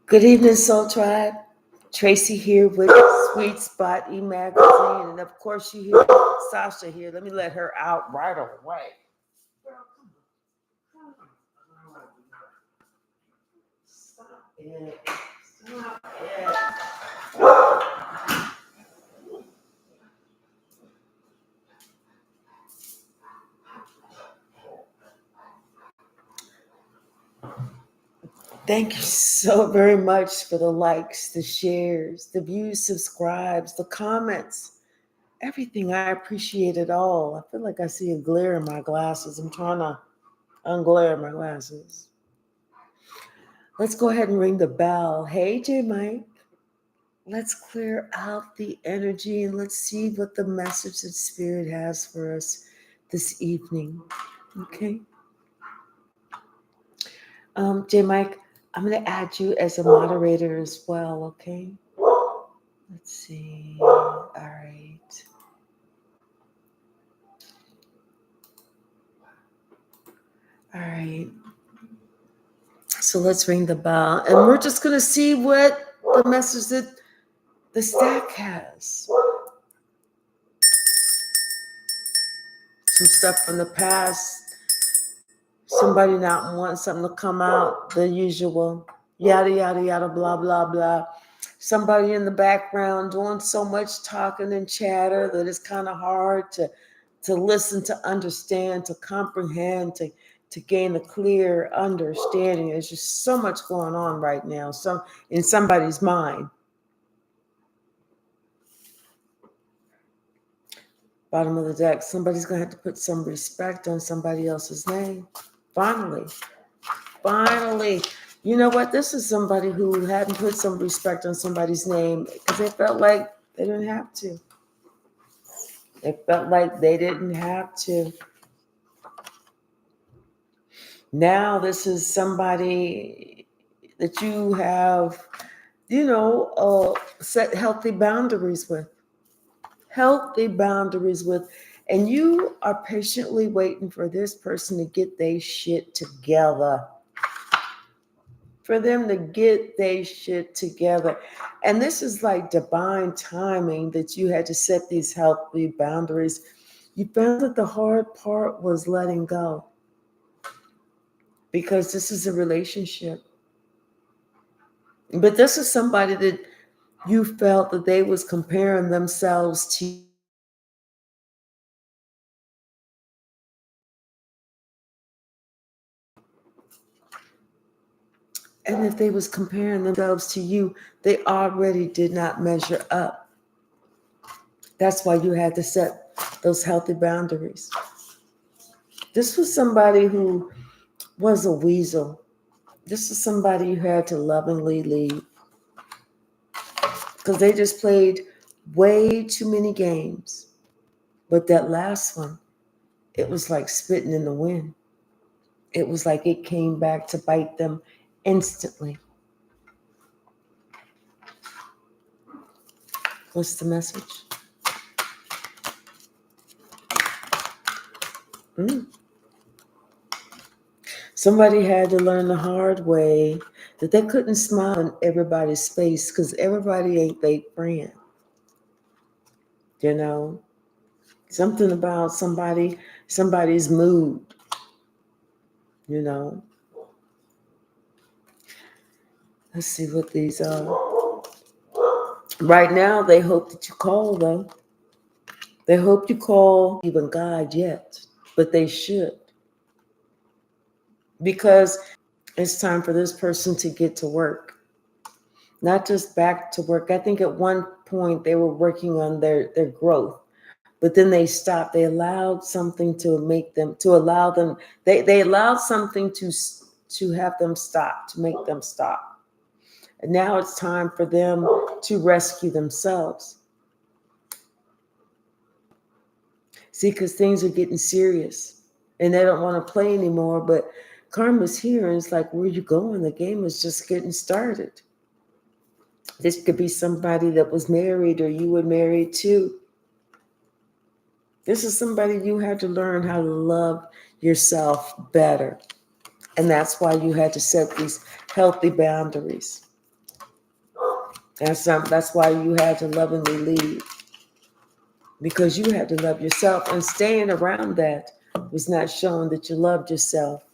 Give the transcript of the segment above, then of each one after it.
Good evening, Soul Tribe. Tracy here with Sweet Spot e-magazine. And of course you hear Sasha here. Let me let her out right away. Stop it. Stop it. Thank you so very much for the likes, the shares, the views, subscribes, the comments, everything. I appreciate it all. I feel like I see a glare in my glasses. I'm trying to unglare my glasses. Let's go ahead and ring the bell. Hey, J Mike. Let's clear out the energy and let's see what the message that Spirit has for us this evening. Okay. J Mike, I'm going to add you as a moderator as well. Okay. Let's see. All right. All right. So let's ring the bell and we're just going to see what the message that the stack has. Some stuff from the past. Somebody not wanting something to come out, the usual, yada, yada, yada, blah, blah, blah. Somebody in the background doing so much talking and chatter that it's kind of hard to listen, to understand, to comprehend, to gain a clear understanding. There's just so much going on right now, so in somebody's mind. Bottom of the deck, somebody's going to have to put some respect on somebody else's name. Finally. You know what? This is somebody who hadn't put some respect on somebody's name because they felt like they didn't have to. They felt like they didn't have to. Now this is somebody that you have, set healthy boundaries with. And you are patiently waiting for this person to get their shit together. For them to get their shit together. And this is like divine timing that you had to set these healthy boundaries. You found that the hard part was letting go. Because this is a relationship. But this is somebody that you felt that they was comparing themselves to you. And if they was comparing themselves to you, they already did not measure up. That's why you had to set those healthy boundaries. This was somebody who was a weasel. This is somebody you had to lovingly leave. Because they just played way too many games. But that last one, it was like spitting in the wind. It was like it came back to bite them instantly. What's the message? Somebody had to learn the hard way that they couldn't smile in everybody's face because everybody ain't their friend. You know? Something about somebody's mood. You know? Let's see what these are. Right now, they hope that you call, though. They hope you call even God yet, but they should. Because it's time for this person to get to work. Not just back to work. I think at one point they were working on their growth, but then they stopped. They allowed something to make them, to allow them, they allowed something to have them stop, to make them stop. And now it's time for them to rescue themselves. See, because things are getting serious and they don't want to play anymore, but karma's here and it's like, where are you going? The game is just getting started. This could be somebody that was married or you were married to. This is somebody you had to learn how to love yourself better. And that's why you had to set these healthy boundaries. That's why you had to lovingly leave, because you had to love yourself. And staying around that was not showing that you loved yourself.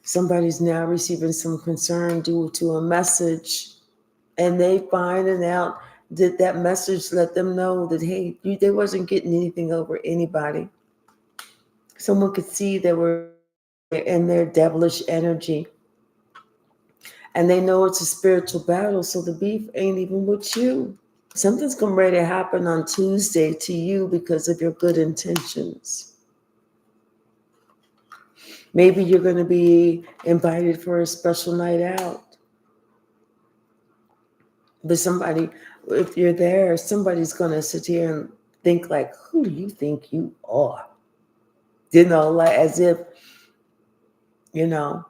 Somebody's now receiving some concern due to a message, and they finding out that that message let them know that, hey, they wasn't getting anything over anybody. Someone could see they were in their devilish energy, and they know it's a spiritual battle, so the beef ain't even with you. Something's going ready to happen on Tuesday to you because of your good intentions. Maybe you're going to be invited for a special night out. But somebody, if you're there, somebody's going to sit here and think like, who do you think you are? Like as if, you know,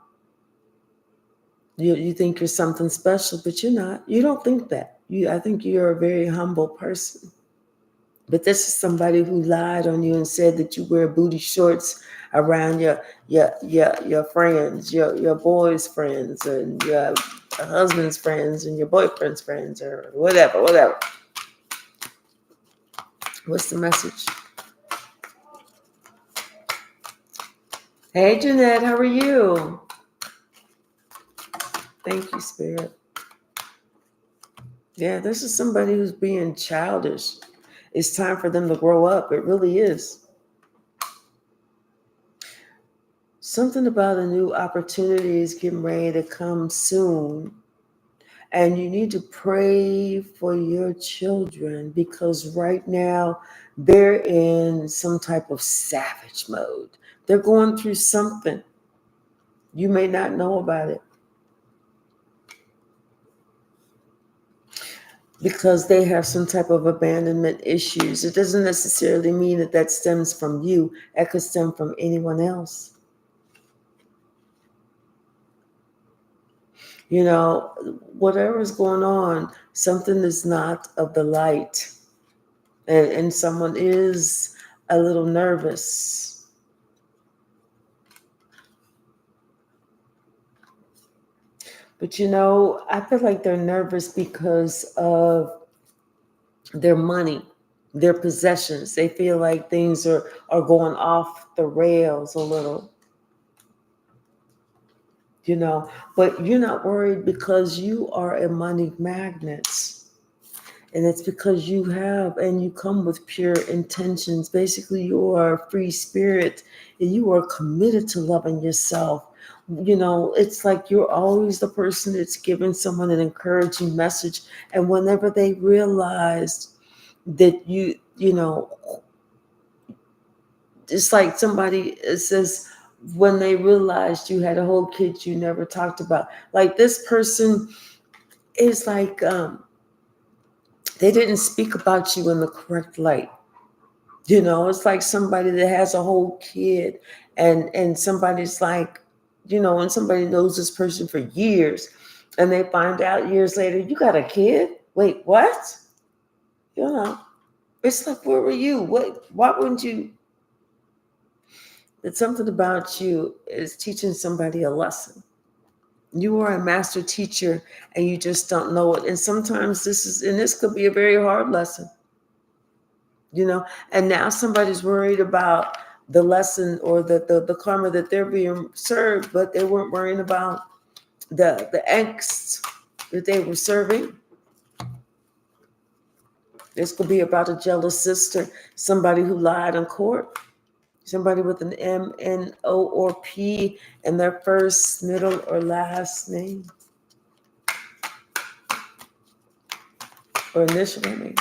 you think you're something special, but you're not. You don't think that. I think you're a very humble person. But this is somebody who lied on you and said that you wear booty shorts around your friends, your boys' friends, and your husband's friends, and your boyfriend's friends, or whatever. What's the message? Hey, Jeanette, how are you? Thank you, Spirit. Yeah, this is somebody who's being childish. It's time for them to grow up. It really is. Something about a new opportunity is getting ready to come soon. And you need to pray for your children, because right now they're in some type of savage mode. They're going through something. You may not know about it, because they have some type of abandonment issues. It doesn't necessarily mean that stems from you. It could stem from anyone else. Whatever's going on, something is not of the light. And someone is a little nervous. But I feel like they're nervous because of their money, their possessions. They feel like things are going off the rails a little. But you're not worried, because you are a money magnet. And it's because you come with pure intentions. Basically, you are a free spirit, and you are committed to loving yourself. It's like you're always the person that's giving someone an encouraging message. And whenever they realized that it's like somebody says, when they realized you had a whole kid you never talked about. Like, this person is like, they didn't speak about you in the correct light. It's like somebody that has a whole kid, and somebody's like, and somebody knows this person for years, and they find out years later, you got a kid? Wait, what? It's like, where were you? Why wouldn't you? It's something about you is teaching somebody a lesson. You are a master teacher, and you just don't know it. And sometimes this could be a very hard lesson. And now somebody's worried about the lesson, or the karma that they're being served, but they weren't worrying about the angst that they were serving. This could be about a jealous sister, somebody who lied in court, somebody with an M, N, O, or P in their first, middle, or last name, or initial name.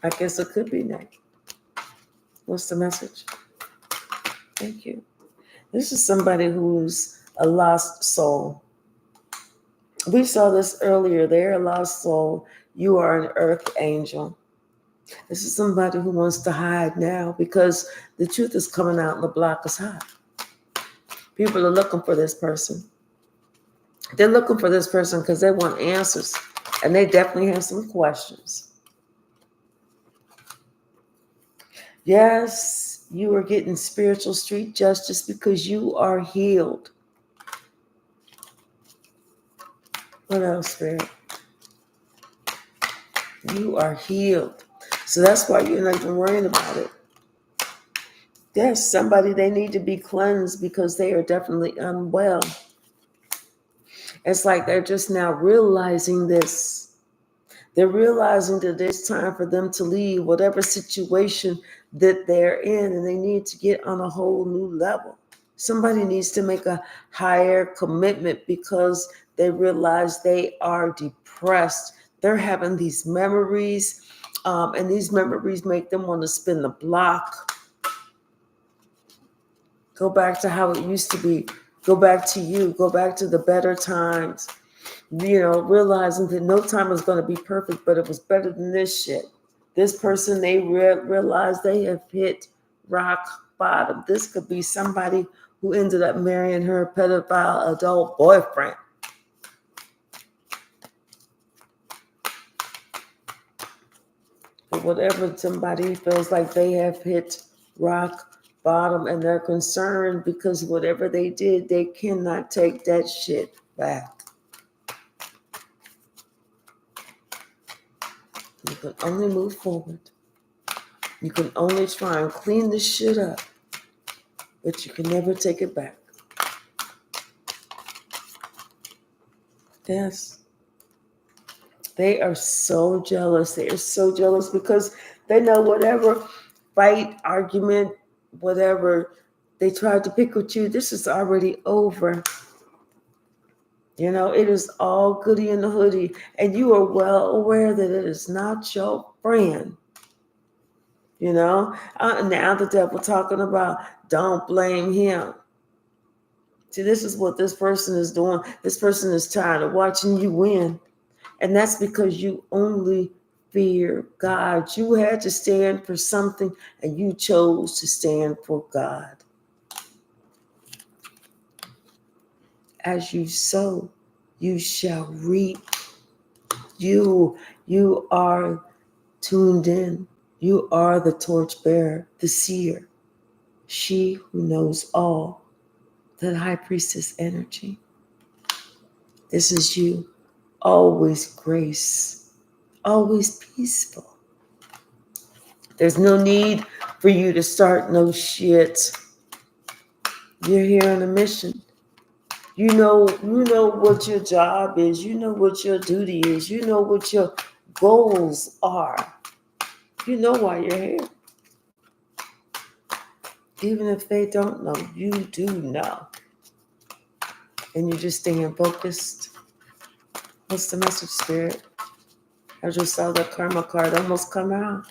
I guess it could be name. What's the message? Thank you. This is somebody who's a lost soul. We saw this earlier. They're a lost soul. You are an earth angel. This is somebody who wants to hide now, because the truth is coming out and the block is hot. People are looking for this person. They're looking for this person because they want answers, and they definitely have some questions. Yes, you are getting spiritual street justice because you are healed. What else, Spirit? You are healed. So that's why you're not even worrying about it. There's somebody, they need to be cleansed because they are definitely unwell. It's like they're just now realizing this. They're realizing that it's time for them to leave whatever situation that they're in, and they need to get on a whole new level. Somebody needs to make a higher commitment because they realize they are depressed. They're having these memories, and these memories make them want to spin the block. Go back to how it used to be. Go back to you. Go back to the better times. Realizing that no time is going to be perfect, but it was better than this shit. This person, they realize they have hit rock bottom. This could be somebody who ended up marrying her pedophile adult boyfriend. But whatever, somebody feels like they have hit rock bottom and they're concerned because whatever they did, they cannot take that shit back. You can only move forward. You can only try and clean this shit up, but you can never take it back. Yes. They are so jealous. They are so jealous because they know whatever fight, argument, whatever they tried to pick with you, this is already over. It is all goody in the hoodie, and you are well aware that it is not your friend. Now the devil talking about don't blame him. See, this is what this person is doing. This person is tired of watching you win. And that's because you only fear God. You had to stand for something, and you chose to stand for God. As you sow, you shall reap. You are tuned in. You are the torchbearer, the seer, she who knows all, that high priestess energy. This is you, always grace, always peaceful. There's no need for you to start no shit. You're here on a mission. You know what your job is. You know what your duty is. You know what your goals are. You know why you're here. Even if they don't know, you do know. And you're just staying focused. What's the message, Spirit? I just saw the karma card almost come out.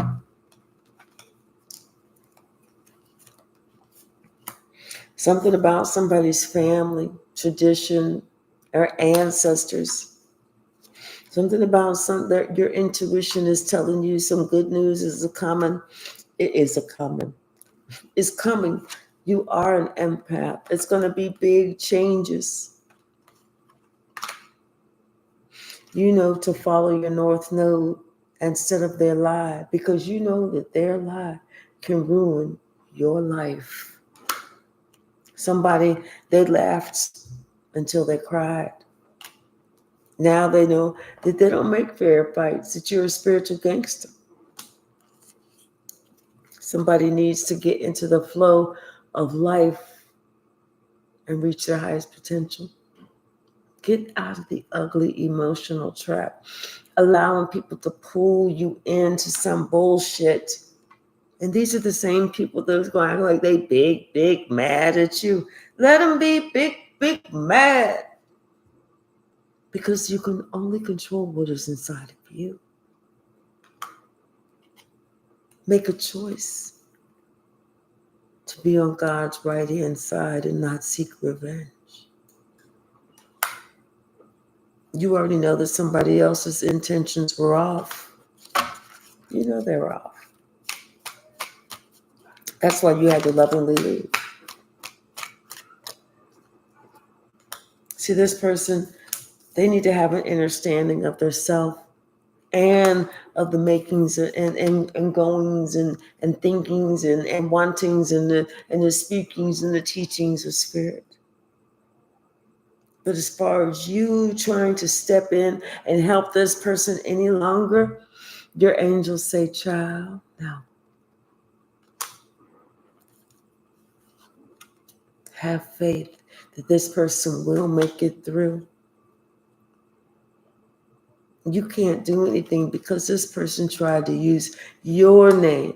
Something about somebody's family, tradition, or ancestors. Something about that your intuition is telling you some good news is coming. It is coming. It's coming. You are an empath. It's going to be big changes. To follow your north node instead of their lie, because you know that their lie can ruin your life. Somebody, they laughed until they cried. Now they know that they don't make fair fights, that you're a spiritual gangster. Somebody needs to get into the flow of life and reach their highest potential. Get out of the ugly emotional trap, allowing people to pull you into some bullshit. And these are the same people that are going to act like they big mad at you. Let them be big mad. Because you can only control what is inside of you. Make a choice to be on God's right-hand side and not seek revenge. You already know that somebody else's intentions were off. You know they're off. That's why you had to lovingly leave. See, this person, they need to have an understanding of their self and of the makings and goings and thinkings and wantings and the speakings and the teachings of spirit. But as far as you trying to step in and help this person any longer, your angels say, child, no. Have faith that this person will make it through. You can't do anything because this person tried to use your name.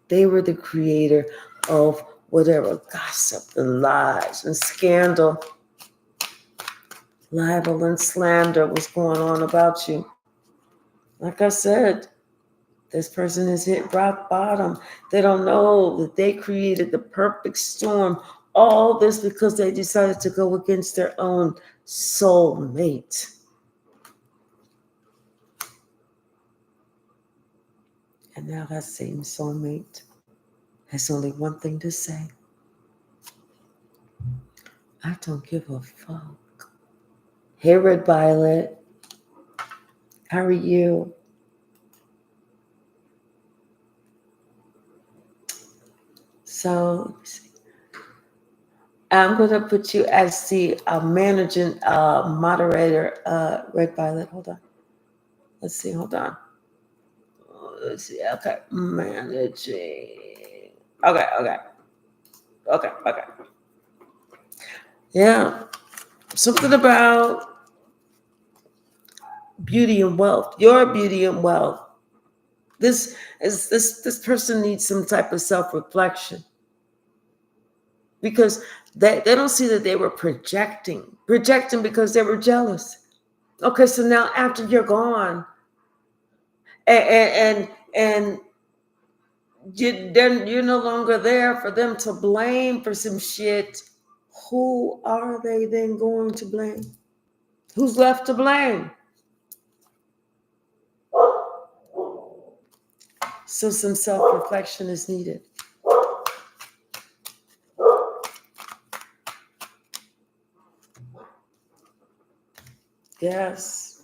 They were the creator of whatever gossip and lies and scandal, libel and slander was going on about you. Like I said, this person has hit rock bottom. They don't know that they created the perfect storm. All this because they decided to go against their own soulmate. And now that same soulmate has only one thing to say. I don't give a fuck. Hey, Red Violet. How are you? So, let me see. I'm going to put you as the managing moderator, Red Violet. Hold on. Let's see. Hold on. Let's see. Okay. Managing. Okay. Yeah. Something about beauty and wealth. Your beauty and wealth. This person needs some type of self-reflection because they don't see that they were projecting because they were jealous. Okay, so now after you're gone, and you're no longer there for them to blame for some shit. Who are they then going to blame? Who's left to blame? So some self-reflection is needed. Yes.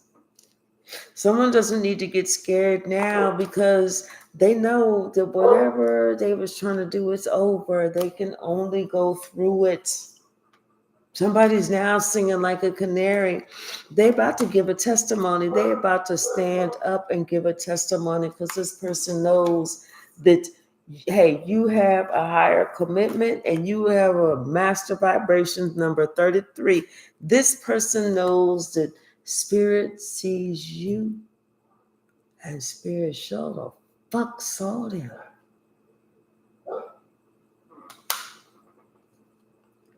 Someone doesn't need to get scared now because they know that whatever they was trying to do is over. They can only go through it. Somebody's now singing like a canary. They about to give a testimony. They about to stand up and give a testimony because this person knows that, hey, you have a higher commitment and you have a master vibration number 33. This person knows that spirit sees you and spirit sure the fuck saw them.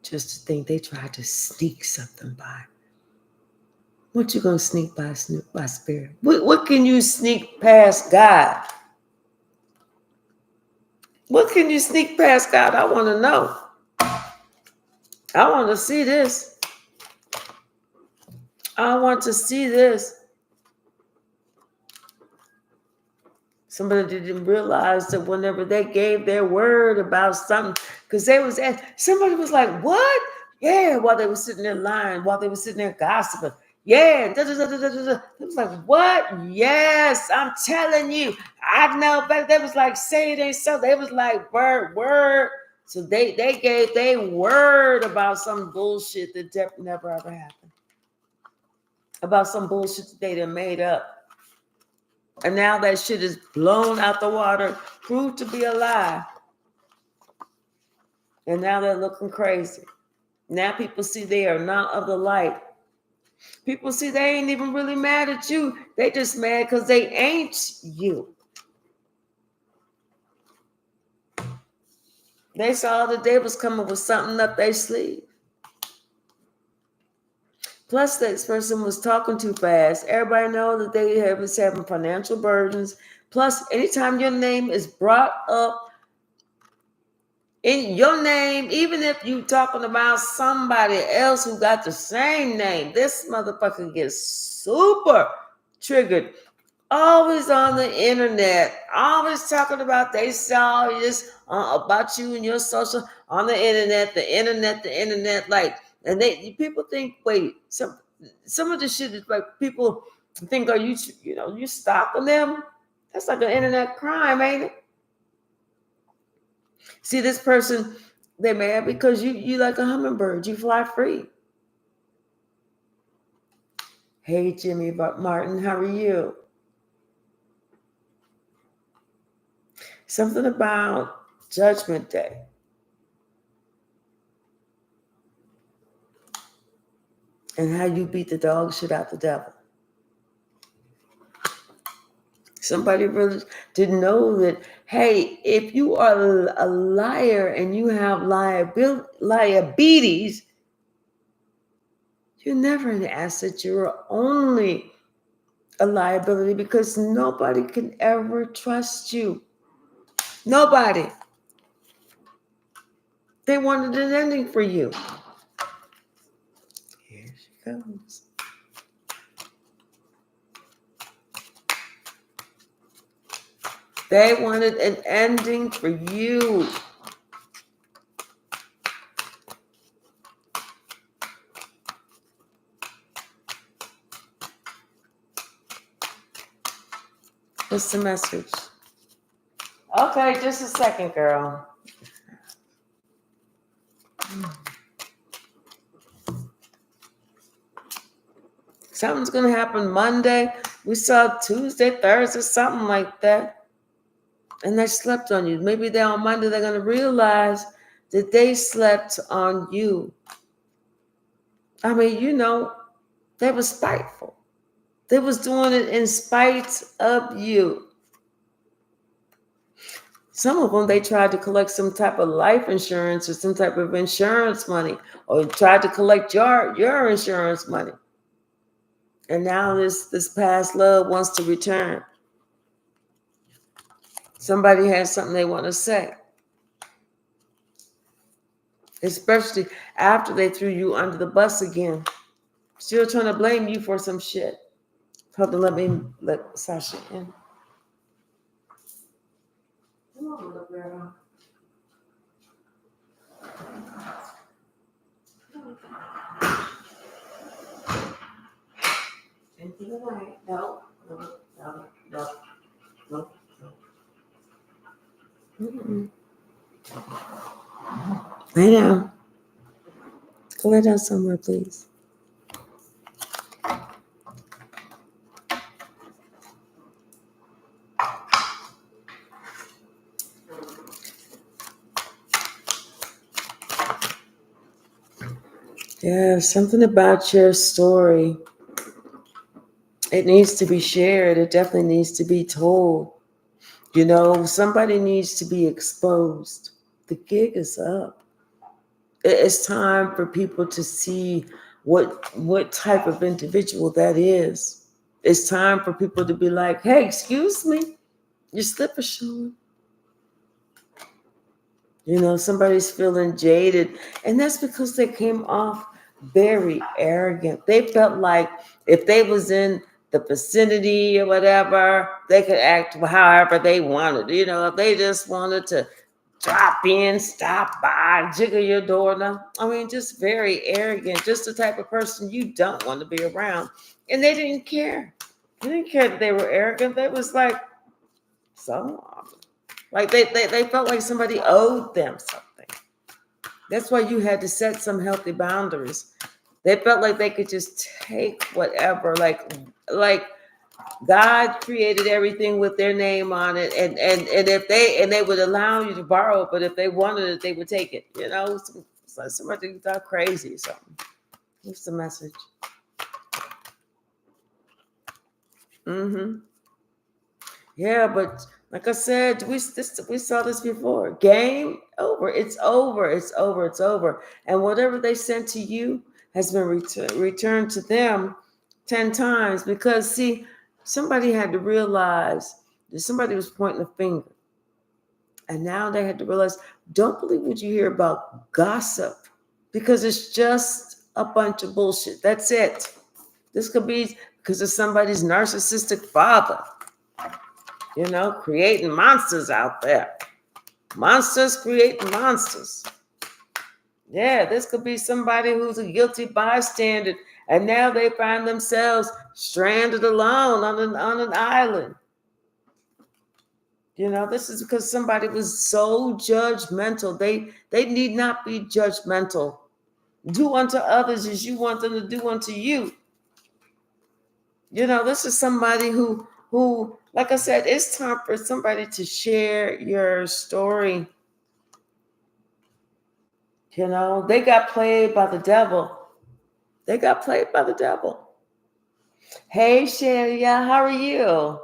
Just to think they tried to sneak something by. What you gonna sneak by spirit? What can you sneak past God? What can you sneak past God? I want to know. I want to see this. I want to see this. Somebody didn't realize that whenever they gave their word about something, because somebody was like, what? Yeah, while they were sitting there lying, while they were sitting there gossiping. Yeah, da, da, da, da, da, da. It was like, what? Yes, I'm telling you. I know, but they was like, say it ain't so. They was like, word. So they gave their word about some bullshit that never ever happened. About some bullshit that they done made up. And now that shit is blown out the water, proved to be a lie. And now they're looking crazy. Now people see they are not of the light. People see they ain't even really mad at you. They just mad because they ain't you. They saw that they was coming with something up their sleeve. Plus, this person was talking too fast. Everybody know that they was having financial burdens. Plus, anytime your name is brought up in your name, even if you talking about somebody else who got the same name, this motherfucker gets super triggered. Always on the internet, always talking about they saw this about you and your social on the internet, like, and people think, wait, some of the shit is like people think, are you stalking them? That's like an internet crime, ain't it? See, this person, they mad because you like a hummingbird, you fly free. Hey, Jimmy Martin, how are you? Something about Judgment Day. And how you beat the dog shit out the devil. Somebody really didn't know that, hey, if you are a liar and you have liabilities, you're never an asset. You're only a liability because nobody can ever trust you. Nobody. They wanted an ending for you. Here she goes. They wanted an ending for you. What's the message? Okay, just a second, girl. Something's going to happen Monday. We saw Tuesday, Thursday, something like that. And they slept on you. Maybe on Monday they're going to realize that they slept on you. I mean, they were spiteful. They was doing it in spite of you. Some of them, they tried to collect some type of life insurance or some type of insurance money, or tried to collect your insurance money. And now this past love wants to return. Somebody has something they want to say. Especially after they threw you under the bus again. Still trying to blame you for some shit. Hold on, let Sasha in. Come on, little girl. Into the light. No. Mm-mm. Lay down. Go lay down somewhere, please. Yeah, something about your story. It needs to be shared. It definitely needs to be told. Somebody needs to be exposed. The gig is up. It's time for people to see what type of individual that is. It's time for people to be like, hey, excuse me, your slipper showing. Somebody's feeling jaded. And that's because they came off very arrogant. They felt like if they was in the vicinity or whatever, they could act however they wanted. If they just wanted to drop in, stop by, jiggle your door. Now, I mean, just very arrogant, just the type of person you don't want to be around. And they didn't care. They didn't care that they were arrogant. They was like, so like they felt like somebody owed them something. That's why you had to set some healthy boundaries. They felt like they could just take whatever, like God created everything with their name on it, and if they would allow you to borrow it, but if they wanted it, they would take it. Somebody got crazy or something. What's the message? Yeah, but like I said, we saw this before. Game over. It's over. It's over. It's over. And whatever they sent to you has been returned to them 10 times. Because, see, somebody had to realize that somebody was pointing a finger. And now they had to realize, don't believe what you hear about gossip. Because it's just a bunch of bullshit. That's it. This could be because of somebody's narcissistic father. Creating monsters out there. Monsters creating monsters. Yeah, this could be somebody who's a guilty bystander, and now they find themselves stranded alone on an island. This is because somebody was so judgmental. They need not be judgmental. Do unto others as you want them to do unto you. This is somebody who, like I said, it's time for somebody to share your story. They got played by the devil. They got played by the devil. Hey, Shelia, how are you?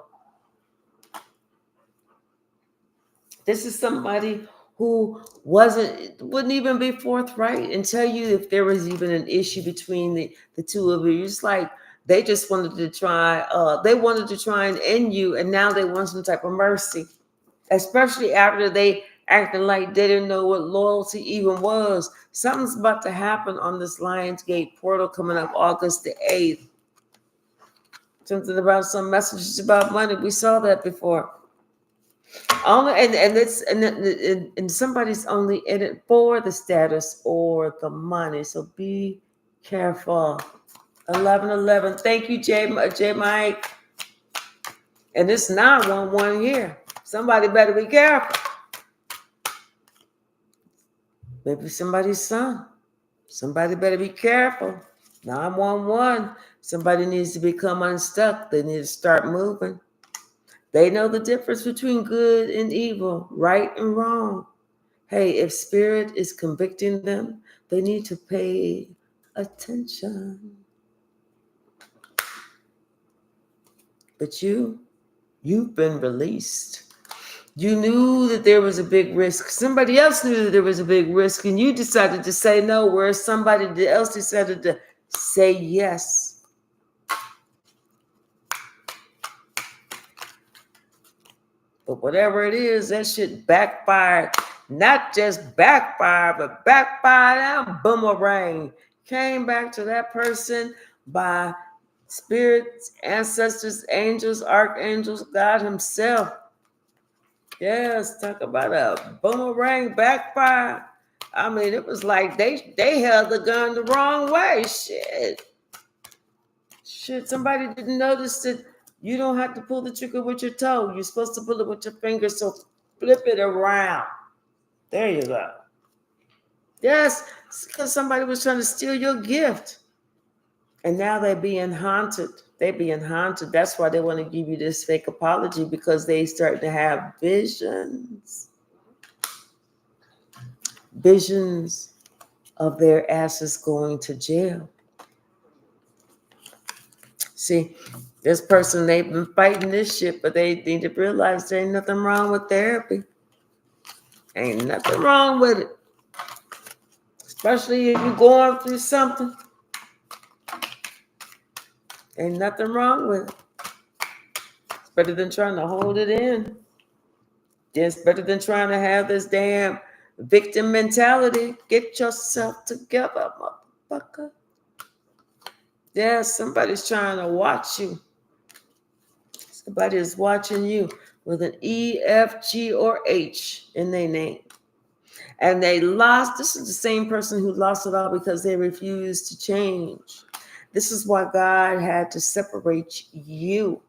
This is somebody who wouldn't even be forthright and tell you if there was even an issue between the two of you. It's like they just wanted to try, and end you, and now they want some type of mercy. Especially after they acting like they didn't know what loyalty even was. Something's about to happen on this Lionsgate portal coming up August the 8th. Something about some messages about money. We saw that before. Only and somebody's only in it for the status or the money. So be careful. 1111. Thank you, J Mike. And it's 911 here. Somebody better be careful. Maybe somebody's son. Somebody better be careful. 911. Somebody needs to become unstuck. They need to start moving. They know the difference between good and evil, right and wrong. Hey, if spirit is convicting them, they need to pay attention. But you've been released. You knew that there was a big risk. Somebody else knew that there was a big risk, and you decided to say no, whereas somebody else decided to say yes. But whatever it is, that shit backfired. Not just backfired, but backfired and boomerang. Came back to that person by spirits, ancestors, angels, archangels, God himself. Yes, talk about a boomerang backfire. I mean, it was like they held the gun the wrong way. Shit, somebody didn't notice that you don't have to pull the trigger with your toe. You're supposed to pull it with your fingers, so flip it around. There you go. Yes, because somebody was trying to steal your gift. And now they're being haunted. They're being haunted. That's why they want to give you this fake apology, because they start to have visions. Visions of their asses going to jail. See, this person, they've been fighting this shit, but they need to realize there ain't nothing wrong with therapy. Ain't nothing wrong with it. Especially if you're going through something. Ain't nothing wrong with it. It's better than trying to hold it in. It's better than trying to have this damn victim mentality. Get yourself together, motherfucker. Yeah, somebody's trying to watch you. Somebody is watching you with an E, F, G, or H in their name. And they lost. This is the same person who lost it all because they refused to change. This is why God had to separate you,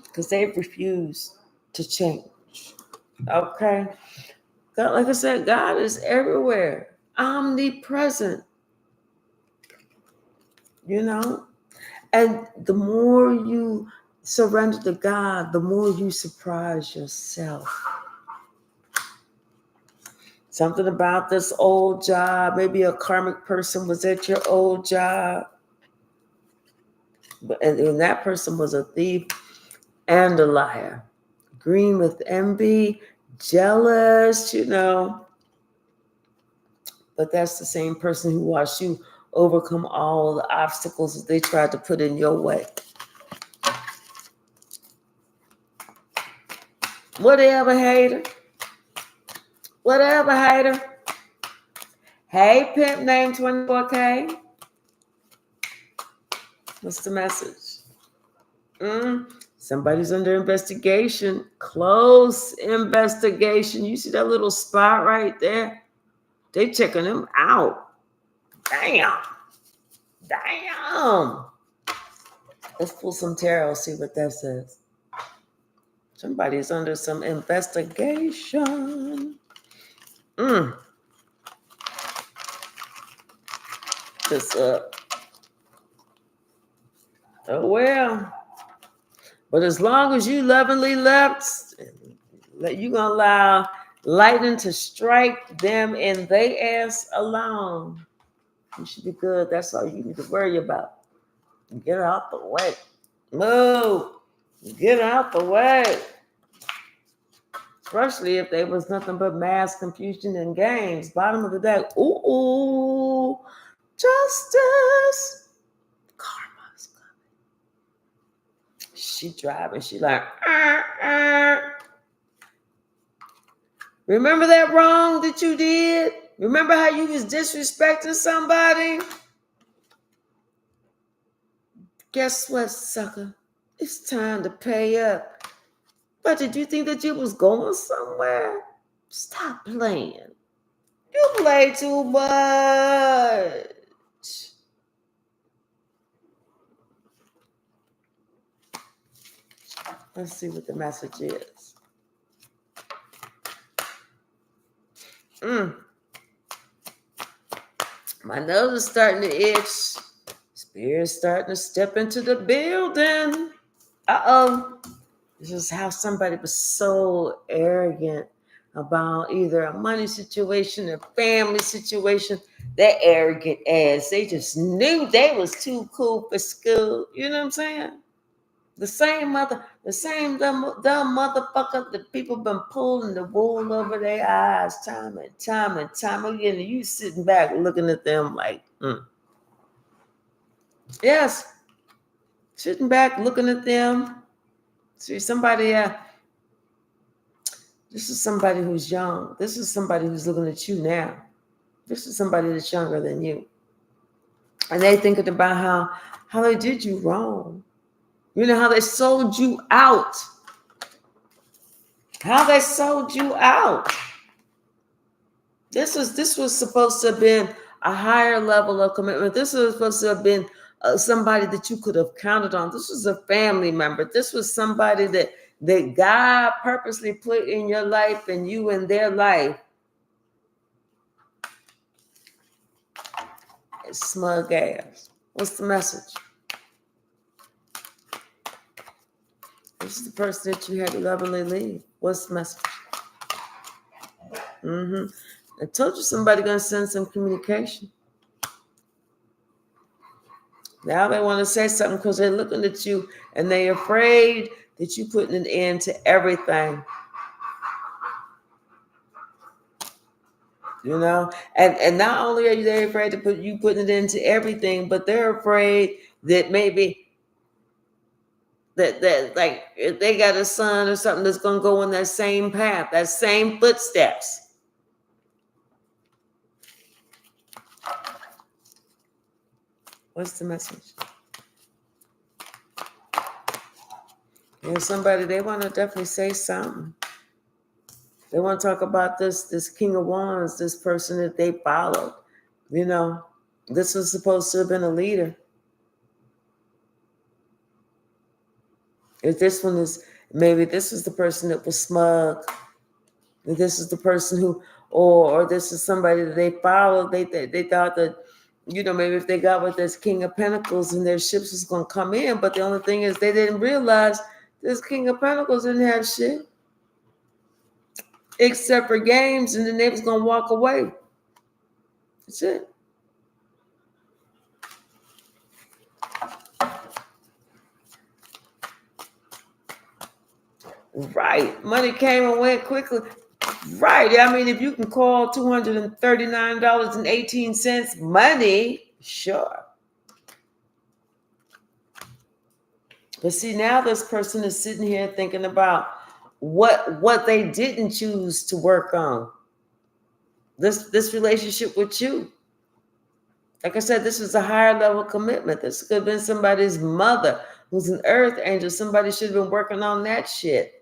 because they refused to change. Okay? God, like I said, God is everywhere, omnipresent. And the more you surrender to God, the more you surprise yourself. Something about this old job, maybe a karmic person was at your old job, and that person was a thief and a liar. Green with envy, jealous, But that's the same person who watched you overcome all the obstacles that they tried to put in your way. Whatever, hater. Whatever, hater. Hey, pimp name 24K. What's the message? Somebody's under investigation. Close investigation. You see that little spot right there? They checking him out. Damn. Let's pull some tarot, see what that says. Somebody's under some investigation. This up. Oh well. But as long as you lovingly left, you're going to allow lightning to strike them and they ass alone. You should be good. That's all you need to worry about. Get out the way. Move. Get out the way. Especially if there was nothing but mass confusion and games. Bottom of the day. Ooh. Justice. Karma's coming. She driving. She like, Remember that wrong that you did? Remember how you was disrespecting somebody? Guess what, sucker? It's time to pay up. But did you think that you was going somewhere? Stop playing. You play too much. Let's see what the message is. My nose is starting to itch. Spirit's starting to step into the building. Uh-oh. This is how somebody was so arrogant about either a money situation or family situation. That arrogant ass. They just knew they was too cool for school. You know what I'm saying? The same dumb motherfucker that people been pulling the wool over their eyes time and time again. And you sitting back looking at them like, Yes. Sitting back looking at them. See, somebody, this is somebody who's young. This is somebody who's looking at you now. This is somebody that's younger than you. And they thinking about how they did you wrong. You know, how they sold you out. How they sold you out. This was supposed to have been a higher level of commitment. This was supposed to have been somebody that you could have counted on. This was a family member. This was somebody that God purposely put in your life and you in their life. It's smug ass. What's the message? This is the person that you had to lovingly leave. What's the message? I told you somebody going to send some communication. Now they want to say something because they're looking at you and they're afraid that you're putting an end to everything. You know? And not only are they afraid to putting it into everything, but they're afraid that maybe that like if they got a son or something that's going to go in that same path, that same footsteps. What's the message? There's somebody, they want to definitely say something. They want to talk about this King of Wands, this person that they followed. You know, this was supposed to have been a leader. If this one is, maybe this is the person that was smug. If this is the person who, or this is somebody that they followed. They thought that, you know, maybe if they got with this King of Pentacles and their ships was going to come in. But the only thing is they didn't realize this King of Pentacles didn't have shit. Except for games, and then they was going to walk away. That's it. Right. Money came and went quickly. Right. I mean, if you can call $239.18 money, sure. But see, now this person is sitting here thinking about what they didn't choose to work on. This relationship with you. Like I said, this is a higher level commitment. This could have been somebody's mother who's an earth angel. Somebody should have been working on that shit.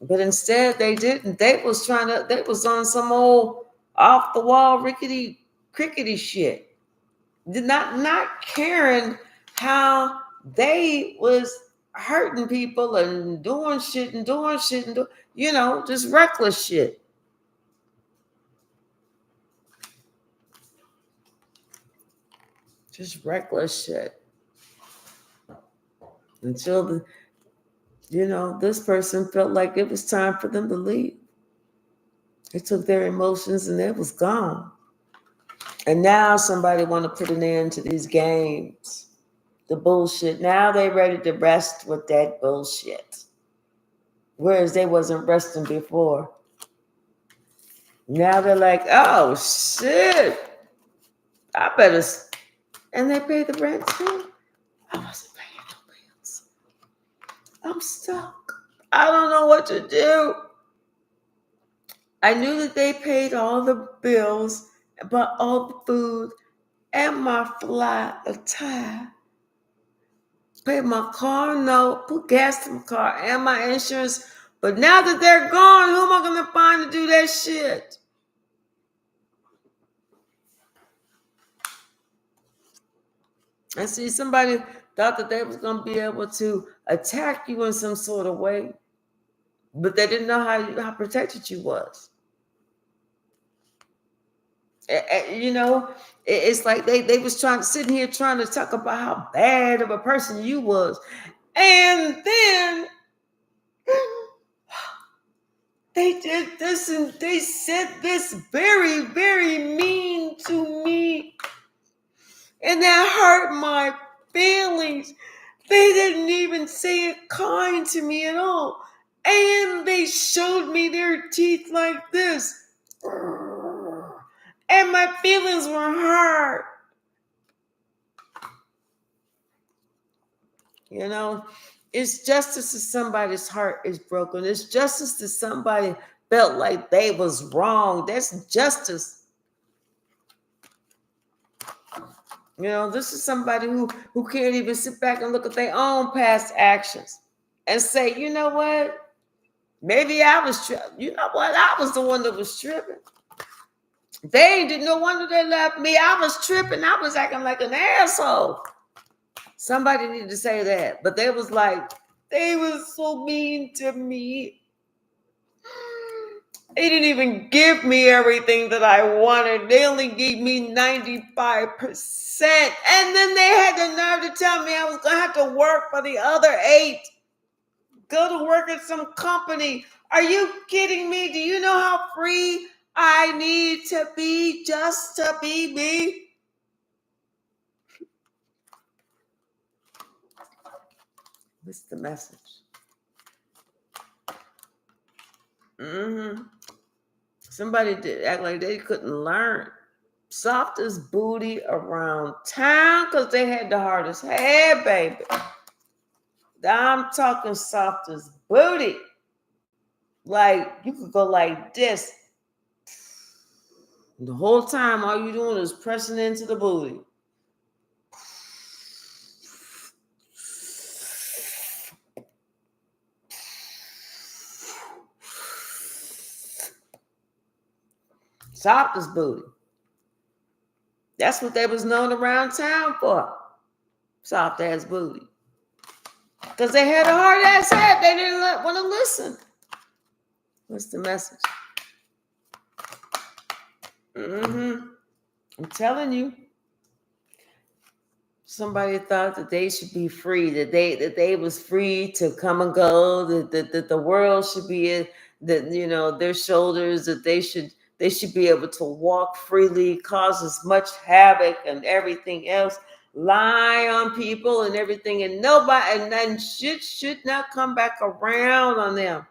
But instead they didn't. They was on some old off the wall rickety crickety shit. Not caring how they was hurting people and doing shit and you know, just reckless shit. Just reckless shit. until this person felt like it was time for them to leave. They took their emotions and it was gone. And now somebody want to put an end to these games, the bullshit. Now they ready to rest with that bullshit, whereas they wasn't resting before. Now they're like, oh shit, I better. And they pay the rent too. I wasn't paying no bills. I'm stuck. I don't know what to do. I knew that they paid all the bills, bought all the food, and my flight attire, paid my car note, put gas in my car, and my insurance. But now that they're gone, who am I going to find to do that shit? I see somebody thought that they was going to be able to attack you in some sort of way, but they didn't know how protected you was. It's like they was sitting here trying to talk about how bad of a person you was, and then they did this and they said this very, very mean to me, and that hurt my feelings. They didn't even say it kind to me at all, and they showed me their teeth like this, and my feelings were hurt. It's justice if somebody's heart is broken. It's justice if somebody felt like they was wrong. That's justice. This is somebody who can't even sit back and look at their own past actions and say, you know what? Maybe I was you know what? I was the one that was tripping. They didn't. No wonder they left me. I was tripping. I was acting like an asshole. Somebody needed to say that, but they was so mean to me. They didn't even give me everything that I wanted. They only gave me 95%. And then they had the nerve to tell me I was going to have to work for the other 8. Go to work at some company. Are you kidding me? Do you know how free I need to be just to be me? What's the message? Somebody did act like they couldn't learn. Softest booty around town because they had the hardest head, baby. I'm talking softest booty. Like, you could go like this. The whole time, all you doing is pressing into the booty. Softest booty. That's what they was known around town for. Soft ass booty. Because they had a hard ass head. They didn't want to listen. What's the message? I'm telling you. Somebody thought that they should be free, that they was free to come and go, that the world should be their shoulders, that they should be able to walk freely, cause as much havoc and everything else, lie on people and everything, and nobody, and then shit should not come back around on them.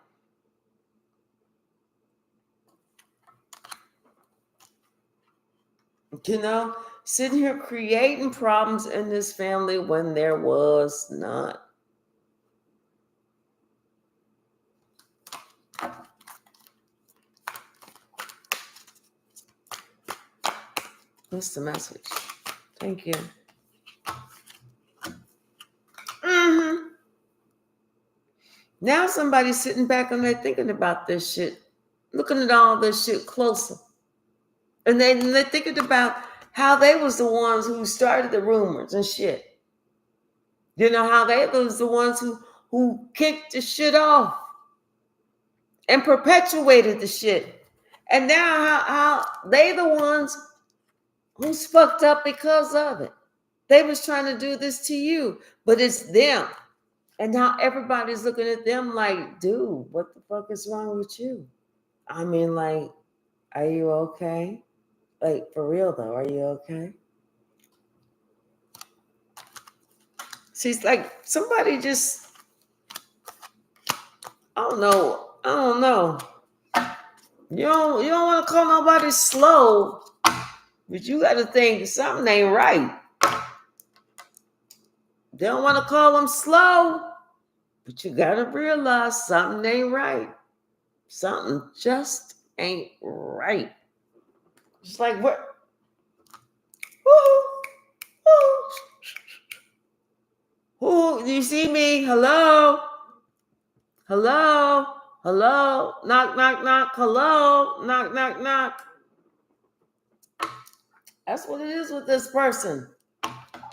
Sitting here creating problems in this family when there was none. What's the message? Thank you. Now somebody's sitting back and they're thinking about this shit, looking at all this shit closer. And they're thinking about how they was the ones who started the rumors and shit. How they was the ones who kicked the shit off and perpetuated the shit. And now how they the ones who's fucked up because of it. They was trying to do this to you, but it's them. And now everybody's looking at them like, dude, what the fuck is wrong with you? I mean, like, are you okay? Like, for real though, are you okay? She's like, somebody just, I don't know. I don't know. You don't want to call nobody slow, but you got to think something ain't right. They don't want to call them slow, but you got to realize something ain't right. Something just ain't right. It's like, what? Who? Do you see me? Hello? Hello? Hello? Knock, knock, knock. Hello? Knock, knock, knock. That's what it is with this person.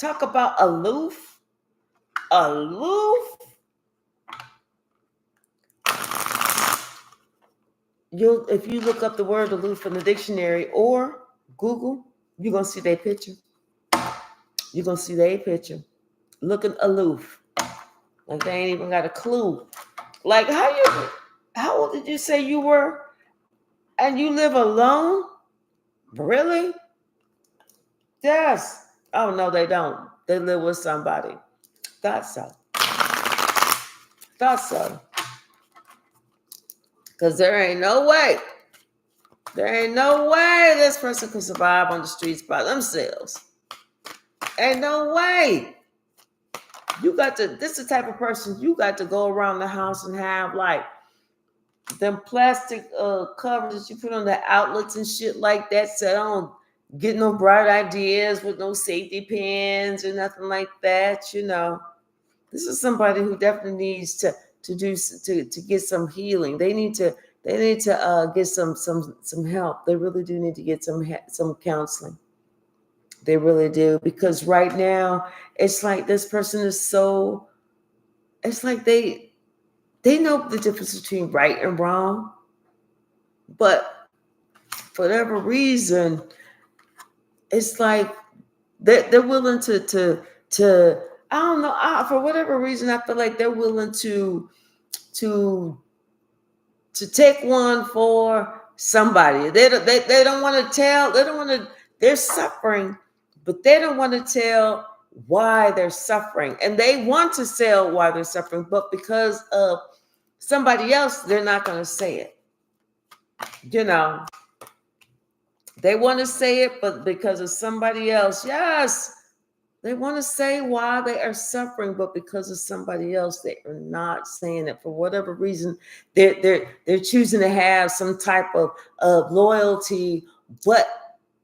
Talk about aloof. Aloof. If you look up the word aloof in the dictionary or Google, you're gonna see their picture. You're gonna see their picture. Looking aloof. Like they ain't even got a clue. Like how old did you say you were? And you live alone? Really? Yes. Oh no, they don't. They live with somebody. Thought so. Thought so. Because there ain't no way. There ain't no way this person can survive on the streets by themselves. Ain't no way. This is the type of person you got to go around the house and have like them plastic covers that you put on the outlets and shit like that, so I don't get no bright ideas with no safety pins or nothing like that. This is somebody who definitely needs to get some healing. They need to get some help. They really do need to get some counseling. They really do, because right now it's like this person is so. It's like they know the difference between right and wrong, but for whatever reason, it's like they're willing to I don't know. For whatever reason, I feel like they're willing to take one for somebody. They don't want to tell. They don't want to. They're suffering, but they don't want to tell why they're suffering, and they want to tell why they're suffering, but because of somebody else, they're not going to say it. They want to say it, but because of somebody else, yes, they want to say why they are suffering, but because of somebody else, they are not saying it. For whatever reason, they're choosing to have some type of loyalty, but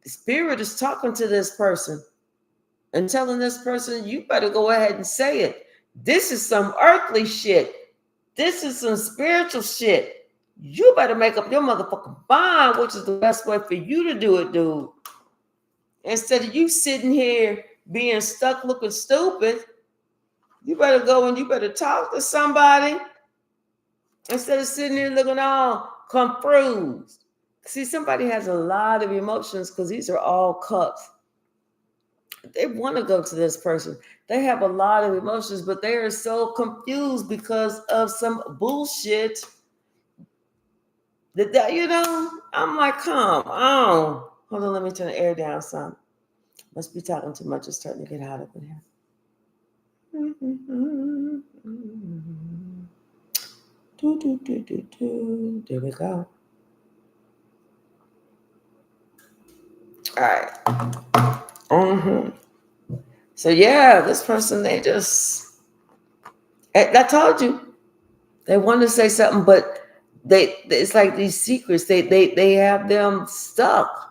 the spirit is talking to this person and telling this person, you better go ahead and say it. This is some earthly shit. This is some spiritual shit. You better make up your motherfucking mind, which is the best way for you to do it, dude. Instead of you sitting here being stuck looking stupid, you better go and you better talk to somebody instead of sitting here looking all confused. See, somebody has a lot of emotions because these are all cups. They want to go to this person. They have a lot of emotions, but they are so confused because of some bullshit. I'm like, come on. Hold on, let me turn the air down some. Must be talking too much. It's starting to get hot up in here. There we go. All right. So yeah, this person, I told you, they want to say something, but it's like these secrets. They have them stuck.